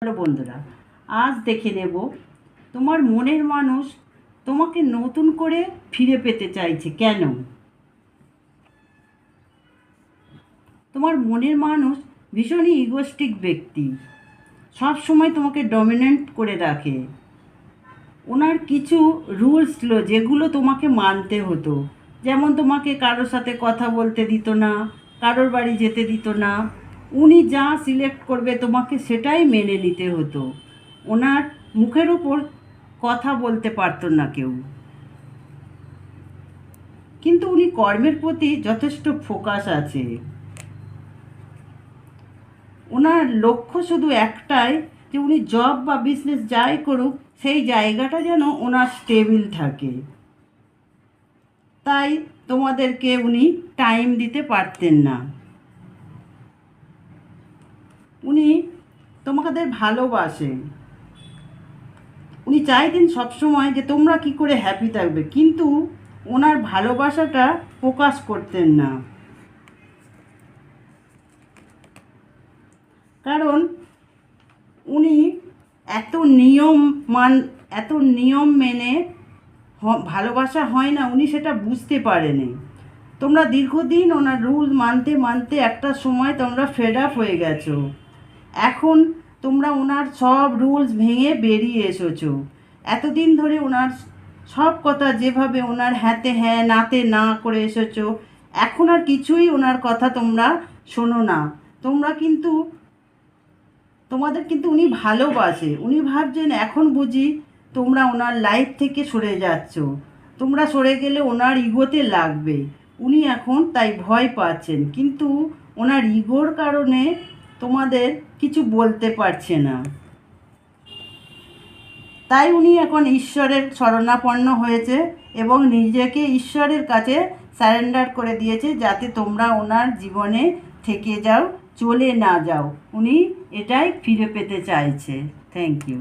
Hello বন্ধুরা, আজ দেখে নেব তোমার মনের মানুষ তোমাকে নতুন করে ফিরে পেতে চাইছে কেন। তোমার মনের মানুষ ভীষণই ইগোস্টিক ব্যক্তি, সব সময় তোমাকে ডমিনেন্ট করে রাখে। ওনার কিছু রুলস ছিল যেগুলো তোমাকে মানতে হতো, যেমন তোমাকে কারোর সাথে কথা বলতে দিত না, কারোর বাড়ি যেতে দিত না। উনি যা সিলেক্ট করবে তোমাকে সেটাই মেনে নিতে হতো। ওনার মুখের উপর কথা বলতে পারতো না কেউ। কিন্তু উনি কর্মের প্রতি যথেষ্ট ফোকাস আছে। ওনার লক্ষ্য শুধু একটাই যে উনি জব বা বিজনেস যাই করুক সেই জায়গাটা যেন ওনার স্টেবিল থাকে। তাই তোমাদেরকে উনি টাইম দিতে পারতেন না। উনি তোমাদের ভালোবাসেন, উনি চাইতেন সবসময় যে তোমরা কি করে হ্যাপি থাকবে, কিন্তু ওনার ভালোবাসাটা প্রকাশ করতেন না। কারণ উনি এত নিয়ম মেনে ভালোবাসা হয় না, উনি সেটা বুঝতে পারেনি। তোমরা দীর্ঘদিন ওনার রুল মানতে মানতে একটা সময় তোমরা ফেড আপ হয়ে গেছো। এখন তোমরা ওনার সব রুলস ভেঙে বেরিয়ে এসেছো। এতদিন ধরে ওনার সব কথা যেভাবে ওনার হ্যাঁতে হ্যাঁ নাতে না করে এসেছো, এখন আর কিছুই ওনার কথা তোমরা শোনো না। তোমাদের কিন্তু উনি ভালোবাসে। উনি ভাবছেন এখন বুঝি তোমরা ওনার লাইফ থেকে সরে যাচ্ছ, তোমরা সরে গেলে ওনার ইগোতে লাগবে। উনি এখন তাই ভয় পাচ্ছেন, কিন্তু ওনার ইগোর কারণে তোমাদের কিছু বলতে পারছে না। তাই উনি এখন ঈশ্বরের শরণাপন্ন হয়েছে এবং নিজেকে ঈশ্বরের কাছে সারেন্ডার করে দিয়েছে, যাতে তোমরা ওনার জীবনে থেকে যাও, চলে না যাও। উনি এটাই ফিরে পেতে চাইছে। Thank you.